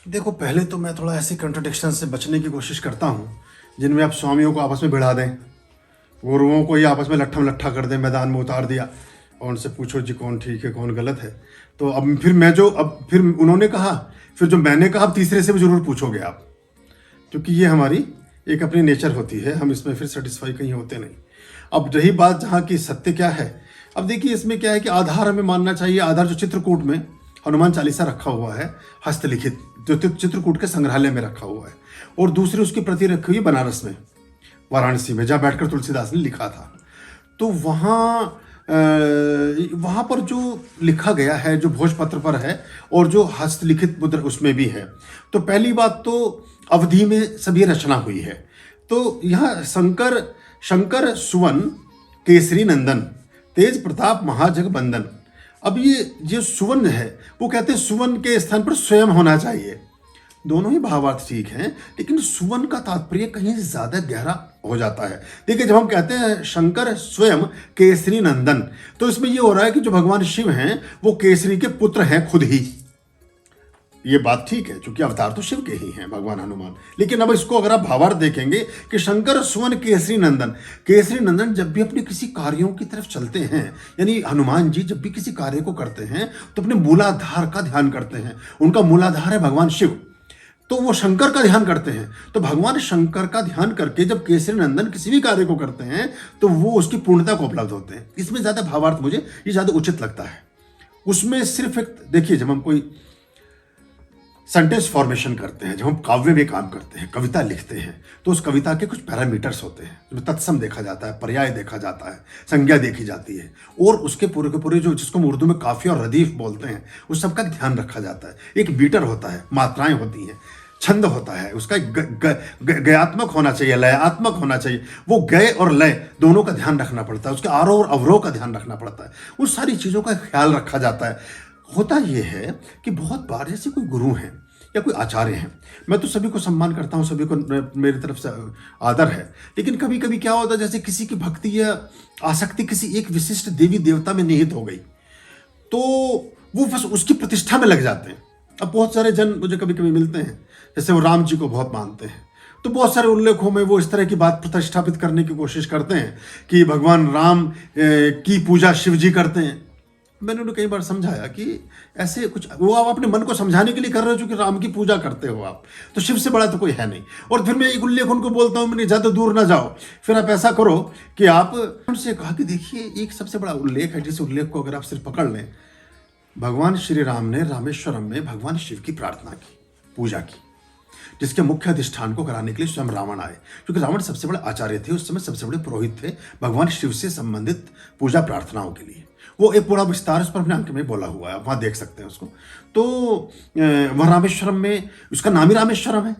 देखो, पहले तो मैं थोड़ा ऐसे कंट्रडिक्शन से बचने की कोशिश करता हूँ जिनमें आप स्वामियों को आपस में भिड़ा दें, गुरुओं को ही आपस में लट्ठम लट्ठा कर दें, मैदान में उतार दिया और उनसे पूछो जी कौन ठीक है कौन गलत है। तो अब फिर उन्होंने कहा, फिर जो मैंने कहा, अब तीसरे से भी जरूर पूछोगे आप, क्योंकि ये हमारी एक अपनी नेचर होती है, हम इसमें फिर सेटिस्फाई कहीं होते नहीं। अब रही बात जहाँ की सत्य क्या है, अब देखिए इसमें क्या है कि आधार हमें मानना चाहिए। आधार जो चित्रकूट में हनुमान चालीसा रखा हुआ है हस्तलिखित, जो चित्रकूट के संग्रहालय में रखा हुआ है, और दूसरी उसकी प्रति रखी हुई बनारस में, वाराणसी में, जहाँ बैठकर तुलसीदास ने लिखा था। तो वहाँ पर जो लिखा गया है, जो भोजपत्र पर है और जो हस्तलिखित मुद्रा उसमें भी है। तो पहली बात तो अवधि में सभी रचना हुई है। तो यहाँ शंकर सुवन केसरी नंदन तेज प्रताप महाजगबंदन। अब ये जो सुवन है, वो कहते हैं सुवन के स्थान पर स्वयं होना चाहिए। दोनों ही भावार्थ ठीक हैं, लेकिन सुवन का तात्पर्य कहीं ज्यादा गहरा हो जाता है। देखिए, जब हम कहते हैं शंकर स्वयं केसरी नंदन, तो इसमें ये हो रहा है कि जो भगवान शिव हैं वो केसरी के पुत्र हैं खुद ही। ये बात ठीक है, क्योंकि अवतार तो शिव के ही हैं भगवान हनुमान। लेकिन अब इसको अगर आप भावार्थ देखेंगे कि शंकर सुवन केसरी नंदन, केसरी नंदन जब भी अपने किसी कार्यों की तरफ चलते हैं, यानी हनुमान जी जब भी किसी कार्य को करते हैं तो अपने मूलाधार का ध्यान करते हैं। उनका मूलाधार है भगवान शिव, तो वो शंकर का ध्यान करते हैं। तो भगवान शंकर का ध्यान करके जब केसरी नंदन किसी भी कार्य को करते हैं तो वो उसकी पूर्णता को उपलब्ध होते हैं। इसमें ज्यादा भावार्थ मुझे ये ज्यादा उचित लगता है। उसमें सिर्फ एक देखिए, जब हम कोई सेंटेंस फॉर्मेशन करते हैं, जब हम काव्य में काम करते हैं, कविता लिखते हैं, तो उस कविता के कुछ पैरामीटर्स होते हैं, जिसमें तत्सम देखा जाता है, पर्याय देखा जाता है, संज्ञा देखी जाती है, और उसके पूरे के पूरे जो जिसको हम उर्दू में काफिया और रदीफ बोलते हैं, उस सबका ध्यान रखा जाता है। एक मीटर होता है, मात्राएं होती हैं, छंद होता है, उसका गयात्मक होना चाहिए, लयात्मक होना चाहिए। वो गय और लय दोनों का ध्यान रखना पड़ता है, उसके आरोह और अवरोह का ध्यान रखना पड़ता है, उन सारी चीज़ों का ख्याल रखा जाता है। होता यह है कि बहुत बार जैसे कोई गुरु हैं या कोई आचार्य हैं, मैं तो सभी को सम्मान करता हूँ, सभी को मेरी तरफ से आदर है, लेकिन कभी कभी क्या होता है, जैसे किसी की भक्ति या आसक्ति किसी एक विशिष्ट देवी देवता में निहित हो गई, तो वो बस उसकी प्रतिष्ठा में लग जाते हैं। अब बहुत सारे जन मुझे कभी कभी मिलते हैं, जैसे वो राम जी को बहुत मानते हैं, तो बहुत सारे उल्लेखों में वो इस तरह की बात प्रतिष्ठापित करने की कोशिश करते हैं कि भगवान राम की पूजा शिव जी करते हैं। मैंने उन्हें कई बार समझाया कि ऐसे कुछ वो आप अपने मन को समझाने के लिए कर रहे हो, क्योंकि राम की पूजा करते हो आप, तो शिव से बड़ा तो कोई है नहीं। और फिर मैं एक उल्लेख उनको बोलता हूँ, मैंने ज़्यादा दूर ना जाओ, फिर आप ऐसा करो कि आप उनसे कहा कि देखिए एक सबसे बड़ा उल्लेख है, जिस उल्लेख को अगर आप सिर्फ पकड़ लें, भगवान श्री राम ने रामेश्वरम में भगवान शिव की प्रार्थना की, पूजा की, जिसके मुख्य अधिष्ठान को कराने के लिए स्वयं रावण आए, क्योंकि रावण सबसे बड़े आचार्य थे, उस समय सबसे बड़े पुरोहित थे भगवान शिव से संबंधित पूजा प्रार्थनाओं के लिए। वो एक पूरा विस्तार उस पर अपने अंक में बोला हुआ है, आप वहाँ देख सकते हैं उसको। तो वह रामेश्वरम में, उसका नाम ही रामेश्वरम है,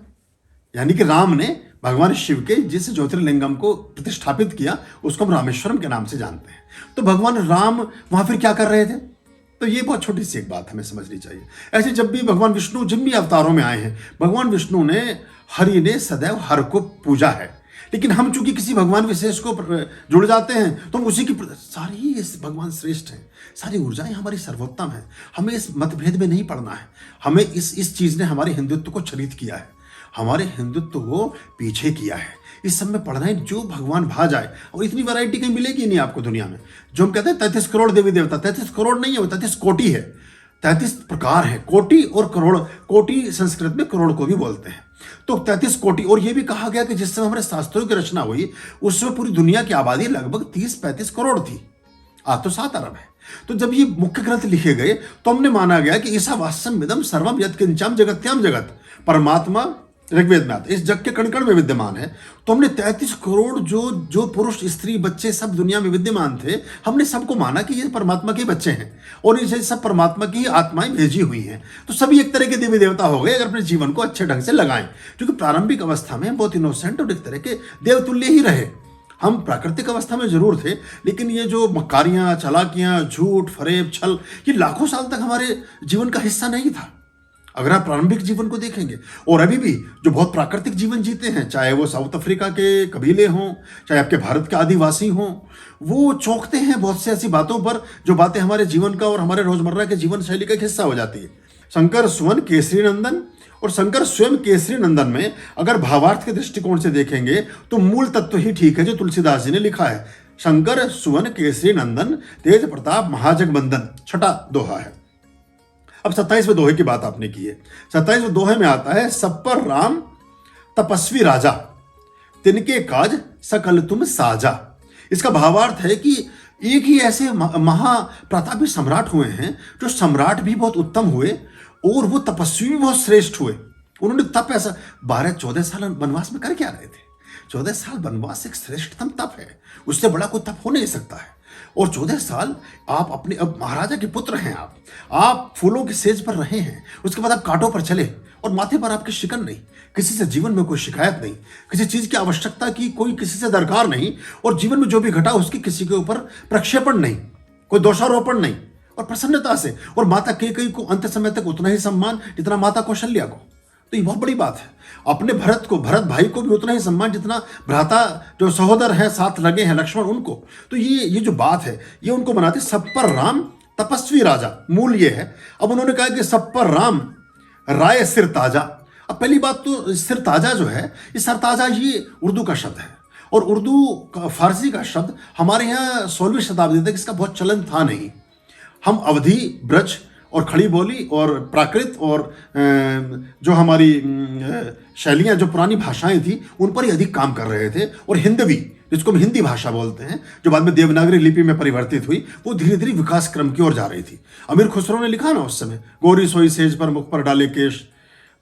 यानी कि राम ने भगवान शिव के जिस ज्योतिर्लिंगम को प्रतिष्ठापित किया उसको हम रामेश्वरम के नाम से जानते हैं। तो भगवान राम वहाँ फिर क्या कर रहे थे, तो ये बहुत छोटी सी एक बात हमें समझनी चाहिए। ऐसे जब भी भगवान विष्णु जिन भी अवतारों में आए हैं, भगवान विष्णु ने, हरि ने सदैव हर को पूजा है, लेकिन हम चूंकि किसी भगवान विशेष को जुड़ जाते हैं तो हम उसी की, सारी इस भगवान श्रेष्ठ हैं, सारी ऊर्जाएं हमारी सर्वोत्तम है। हमें इस मतभेद में नहीं पड़ना है, हमें इस चीज ने हमारे हिंदुत्व को छलित किया है, हमारे हिंदुत्व को पीछे किया है। इस सब में पढ़ना है, जो भगवान भा जाए, और इतनी वैरायटी कहीं मिलेगी नहीं आपको दुनिया में। जो हम कहते हैं 33 करोड़ देवी देवता, 33 करोड़ नहीं है वो, 33 कोटि है, 33 प्रकार है। कोटि और करोड़, कोटि संस्कृत में करोड़ को भी बोलते हैं, तो 33 कोटि। और ये भी कहा गया कि जिस समय हमारे शास्त्रों की रचना हुई उस समय पूरी दुनिया की आबादी लगभग 30-35 करोड़ थी, आज तो 7 अरब है। तो जब ये मुख्य ग्रंथ लिखे गए तो हमने माना गया कि ईसा वास्यम विदम सर्वम यत्किंचम जगत्याम जगत, परमात्मा ऋग्वेद में आता, इस जग के कण कण में विद्यमान है। तो हमने 33 करोड़ जो पुरुष स्त्री बच्चे सब दुनिया में विद्यमान थे, हमने सबको माना कि ये परमात्मा के बच्चे हैं और ये सब परमात्मा की आत्माएं भेजी हुई हैं। तो सभी एक तरह के देवी देवता हो गए अगर अपने जीवन को अच्छे ढंग से लगाएं, क्योंकि प्रारंभिक अवस्था में बहुत इनोसेंट और एक तरह के देवतुल्य ही रहे। हम प्राकृतिक अवस्था में जरूर थे, लेकिन ये जो मक्कारियां, चालाकियां, झूठ, फरेब, छल, ये लाखों साल तक हमारे जीवन का हिस्सा नहीं था। अगर आप प्रारंभिक जीवन को देखेंगे, और अभी भी जो बहुत प्राकृतिक जीवन जीते हैं, चाहे वो साउथ अफ्रीका के कबीले हों, चाहे आपके भारत के आदिवासी हों, वो चौंकते हैं बहुत से ऐसी बातों पर, जो बातें हमारे जीवन का और हमारे रोजमर्रा के जीवन शैली का एक हिस्सा हो जाती है। शंकर सुवन केसरी नंदन और शंकर स्वयं केसरी नंदन में अगर भावार्थ के दृष्टिकोण से देखेंगे तो मूल तत्व ही ठीक है जो तुलसीदास जी ने लिखा है। शंकर सुवन केसरी नंदन तेज प्रताप महाजगबंदन, छठा दोहा है। अब 27वें दोहे की बात आपने की है। 27वें दोहे में आता है, सब पर राम तपस्वी राजा, तिनके काज सकल तुम साजा। इसका भावार्थ है कि एक ही ऐसे महाप्रतापी सम्राट हुए हैं जो सम्राट भी बहुत उत्तम हुए और वो तपस्वी भी बहुत श्रेष्ठ हुए। उन्होंने तप ऐसा 12-14 साल वनवास में कर क्या रहे थे? 14 साल वनवास एक श्रेष्ठतम तप है, उससे बड़ा कोई तप हो नहीं सकता है। और 14 साल आप अपने, अब महाराजा के पुत्र हैं, आप फूलों की सेज पर रहे हैं, उसके बाद आप कांटों पर चले और माथे पर आपकी शिकन नहीं, किसी से जीवन में कोई शिकायत नहीं, किसी चीज की आवश्यकता की कोई किसी से दरकार नहीं, और जीवन में जो भी घटा उसकी किसी के ऊपर प्रक्षेपण नहीं, कोई दोषारोपण नहीं, और प्रसन्नता से। और माता कैकेयी को अंत समय तक उतना ही सम्मान जितना माता कौशल्या को। तो ये बहुत बड़ी बात है। अपने भरत भाई को भी उतना ही सम्मान जितना भ्राता जो सहोदर है साथ लगे हैं लक्ष्मण उनको। तो ये जो बात है ये उनको बनाते सब पर राम तपस्वी राजा, मूल ये है। अब उन्होंने कहा कि सब पर राम राय सिर ताजा। अब पहली बात तो सिर ताजा जो है, ये सर ताजा ये उर्दू का शब्द है, और उर्दू फारसी का शब्द हमारे यहाँ 16वीं शताब्दी तक इसका बहुत चलन था नहीं। हम अवधी, ब्रज और खड़ी बोली और प्राकृत और जो हमारी शैलियाँ जो पुरानी भाषाएं थी उन पर ही अधिक काम कर रहे थे। और हिंदवी, जिसको हम हिंदी भाषा बोलते हैं, जो बाद में देवनागरी लिपि में परिवर्तित हुई, वो धीरे धीरे विकास क्रम की ओर जा रही थी। अमीर खुसरो ने लिखा ना उस समय, गोरी सोई सेज पर मुख पर डाले केश,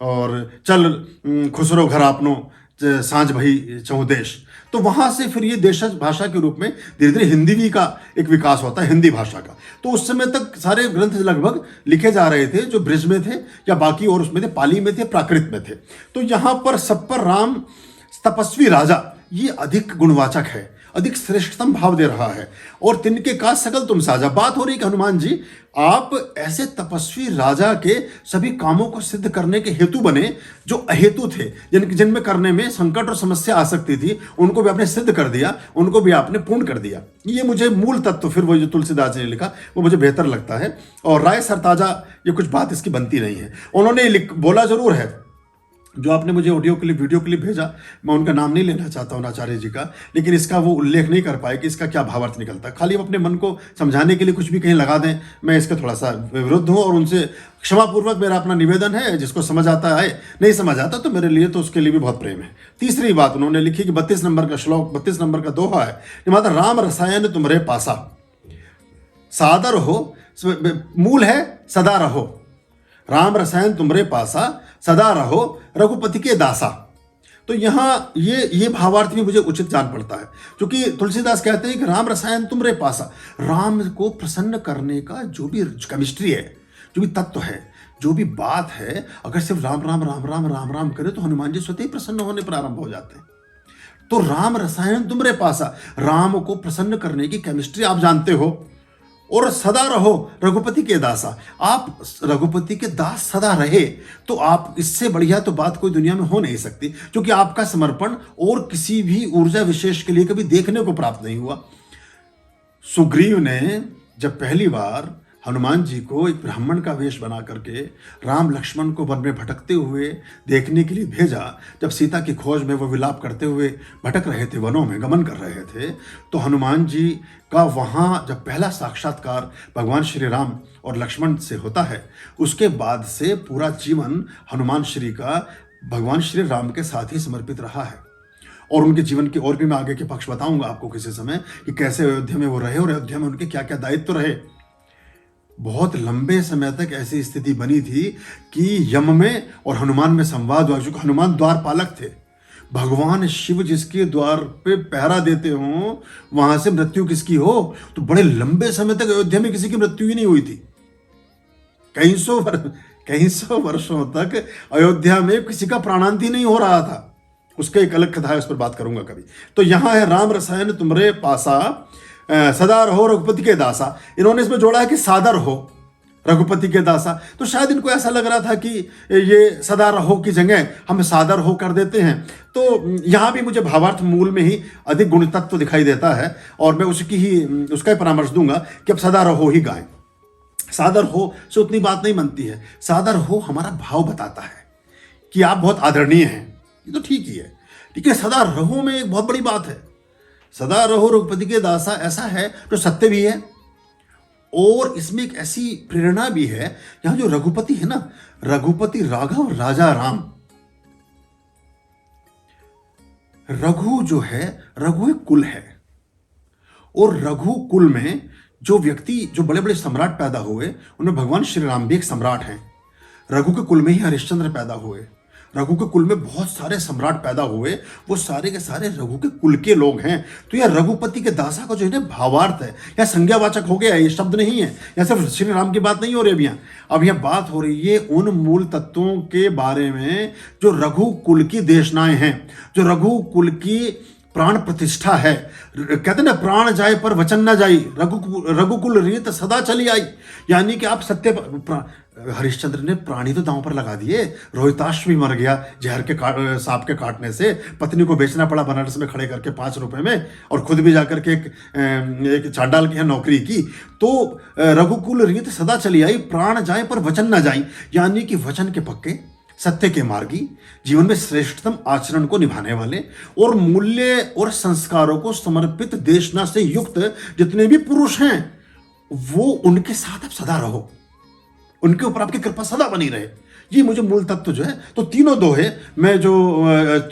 और चल खुसरो घर आपनो सांझ भई चहुदेश। तो वहां से फिर ये देशज भाषा के रूप में धीरे धीरे हिंदी का एक विकास होता है, हिंदी भाषा का। तो उस समय तक सारे ग्रंथ लगभग लिखे जा रहे थे जो ब्रज में थे या बाकी और उसमें थे, पाली में थे, प्राकृत में थे। तो यहां पर सब पर राम तपस्वी राजा ये अधिक गुणवाचक है, अधिक श्रेष्ठतम भाव दे रहा है। और तिनके काज सकल तुम साजा, बात हो रही कि हनुमान जी आप ऐसे तपस्वी राजा के सभी कामों को सिद्ध करने के हेतु बने जो अहेतु थे, जिनमें करने में संकट और समस्या आ सकती थी, उनको भी आपने सिद्ध कर दिया, उनको भी आपने पूर्ण कर दिया। ये मुझे मूल तत्व फिर वो जो तुलसीदास ने लिखा वो मुझे बेहतर लगता है। और राय सरताजा ये कुछ बात इसकी बनती नहीं है। उन्होंने बोला जरूर है, जो आपने मुझे ऑडियो क्लिप वीडियो क्लिप भेजा, मैं उनका नाम नहीं लेना चाहता हूँ आचार्य जी का, लेकिन इसका वो उल्लेख नहीं कर पाए कि इसका क्या भावार्थ निकलता है। खाली अपने मन को समझाने के लिए कुछ भी कहीं लगा दें, मैं इसका थोड़ा सा विरुद्ध हूँ। और उनसे क्षमापूर्वक मेरा अपना निवेदन है, जिसको समझ आता है, नहीं समझ आता तो मेरे लिए तो उसके लिए भी बहुत प्रेम है। तीसरी बात उन्होंने लिखी कि 32 नंबर का श्लोक, 32 नंबर का दोहा है, माता राम रसायन तुम्हारे पासा, सादर हो, मूल है सदा रहो, राम रसायन तुम्हारे पासा सदा रहो रघुपति के दासा। तो यहाँ ये भावार्थ भी मुझे उचित जान पड़ता है, क्योंकि तुलसीदास कहते हैं कि राम रसायन तुम्हारे पासा, राम को प्रसन्न करने का जो भी केमिस्ट्री है, जो भी तत्व है, जो भी बात है, अगर सिर्फ राम राम राम राम राम राम करे तो हनुमान जी स्वतः ही प्रसन्न होने प्रारंभ हो जाते हैं। तो राम रसायन तुम्हारे पासा, राम को प्रसन्न करने की केमिस्ट्री आप जानते हो। और सदा रहो रघुपति के दासा, आप रघुपति के दास सदा रहे, तो आप इससे बढ़िया तो बात कोई दुनिया में हो नहीं सकती, क्योंकि आपका समर्पण और किसी भी ऊर्जा विशेष के लिए कभी देखने को प्राप्त नहीं हुआ। सुग्रीव ने जब पहली बार हनुमान जी को एक ब्राह्मण का वेश बना करके राम लक्ष्मण को वन में भटकते हुए देखने के लिए भेजा, जब सीता की खोज में वो विलाप करते हुए भटक रहे थे, वनों में गमन कर रहे थे, तो हनुमान जी का वहाँ जब पहला साक्षात्कार भगवान श्री राम और लक्ष्मण से होता है, उसके बाद से पूरा जीवन हनुमान श्री का भगवान श्री राम के साथ ही समर्पित रहा है। और उनके जीवन के और भी मैं आगे के पक्ष बताऊंगा आपको किसी समय कि कैसे अयोध्या में वो रहे और अयोध्या में उनके क्या क्या दायित्व रहे। बहुत लंबे समय तक ऐसी स्थिति बनी थी कि यम में और हनुमान में संवाद हुआ, क्योंकि हनुमान द्वारपालक थे। भगवान शिव जिसके द्वार पे पहरा देते हो, वहां से मृत्यु किसकी हो, तो बड़े लंबे समय तक अयोध्या में किसी की मृत्यु ही नहीं हुई थी। कई सौ वर्षों तक अयोध्या में किसी का प्राणांत ही नहीं हो रहा था। उसका एक अलग कथा है, उस पर बात करूंगा कभी। तो यहां है राम रसायन तुम्हारे पासा, सदा रहो रघुपति के दासा। इन्होंने इसमें जोड़ा है कि सादर हो रघुपति के दासा, तो शायद इनको ऐसा लग रहा था कि ये सदा रहो की जगह हम सादर हो कर देते हैं। तो यहाँ भी मुझे भावार्थ मूल में ही अधिक गुण तत्व दिखाई देता है, और मैं उसका ही परामर्श दूंगा कि अब सदा रहो ही गाएं। सादर हो से उतनी बात नहीं बनती है। सादर हो हमारा भाव बताता है कि आप बहुत आदरणीय हैं, ये तो ठीक ही है। ठीक है, सदा रहो में एक बहुत बड़ी बात है। सदा रहो रघुपति के दासा ऐसा है जो सत्य भी है, और इसमें एक ऐसी प्रेरणा भी है। यहां जो रघुपति है ना, रघुपति राघव राजा राम। रघु जो है, रघु एक कुल है, और रघु कुल में जो व्यक्ति, जो बड़े बड़े सम्राट पैदा हुए, उनमें भगवान श्री राम भी एक सम्राट हैं। रघु के कुल में ही हरिश्चंद्र पैदा हुए। रघु के कुल में बहुत सारे सम्राट पैदा हुए, वो सारे के सारे रघु के कुल के लोग हैं। तो यह रघुपति के दासा का जो है ना भावार्थ है, यह संज्ञावाचक हो गया है, ये शब्द नहीं है। यह सिर्फ श्री राम की बात नहीं हो रही अब यहाँ बात हो रही है उन मूल तत्वों के बारे में जो रघु कुल की देशनाएं हैं, जो रघु कुल की प्राण प्रतिष्ठा है। कहते ना, प्राण जाए पर वचन न जाई, रघुकुल रीत सदा चली आई। यानी कि आप सत्य हरिश्चंद्र ने प्राणी तो दांव पर लगा दिए, रोहिताश भी मर गया जहर के सांप के काटने से, पत्नी को बेचना पड़ा बनारस में खड़े करके 5 रुपए में, और खुद भी जाकर के एक चांडाल की नौकरी की। तो रघुकुल रीत सदा चली आई, प्राण जाए पर वचन न जाई। यानी कि वचन के पक्के, सत्य के मार्गी, जीवन में श्रेष्ठतम आचरण को निभाने वाले और मूल्य और संस्कारों को समर्पित देशना से युक्त जितने भी पुरुष हैं, वो उनके साथ आप सदा रहो, उनके ऊपर आपकी कृपा सदा बनी रहे। ये मुझे मूल तत्व जो है, तो तीनों दोहे मैं जो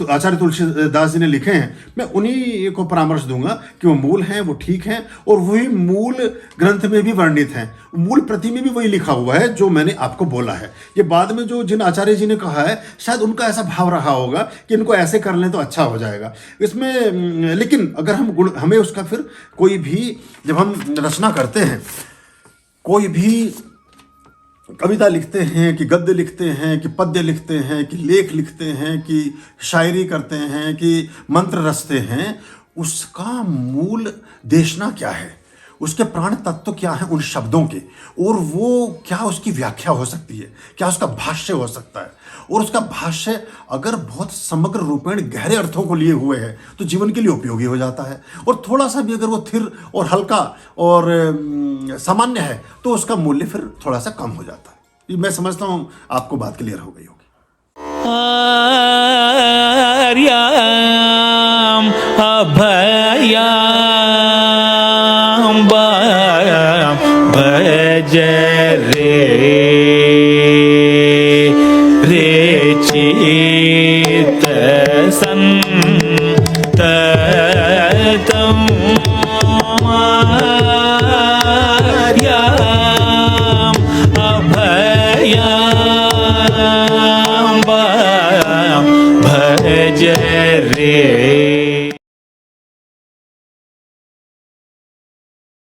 आचार्य तुलसीदास जी ने लिखे हैं, मैं उन्हीं को परामर्श दूंगा कि वो मूल हैं, वो ठीक हैं, और वही मूल ग्रंथ में भी वर्णित हैं। मूल प्रति में भी वही लिखा हुआ है जो मैंने आपको बोला है। ये बाद में जो जिन आचार्य जी ने कहा है, शायद उनका ऐसा भाव रहा होगा कि इनको ऐसे कर लें तो अच्छा हो जाएगा इसमें। लेकिन अगर हम हमें उसका फिर कोई भी, जब हम रचना करते हैं, कोई भी कविता लिखते हैं कि गद्य लिखते हैं कि पद्य लिखते हैं कि लेख लिखते हैं कि शायरी करते हैं कि मंत्र रचते हैं, उसका मूल देशना क्या है, उसके प्राण तत्व क्या है उन शब्दों के, और वो क्या उसकी व्याख्या हो सकती है, क्या उसका भाष्य हो सकता है। और उसका भाष्य अगर बहुत समग्र रूपेण गहरे अर्थों को लिए हुए है तो जीवन के लिए उपयोगी हो जाता है, और थोड़ा सा भी अगर वो थिर और हल्का और सामान्य है तो उसका मूल्य फिर थोड़ा सा कम हो जाता है। मैं समझता हूँ आपको बात क्लियर हो गई होगी। आर्याम अभयाम भज रे चित संततम आर्याम अभयाम भज रे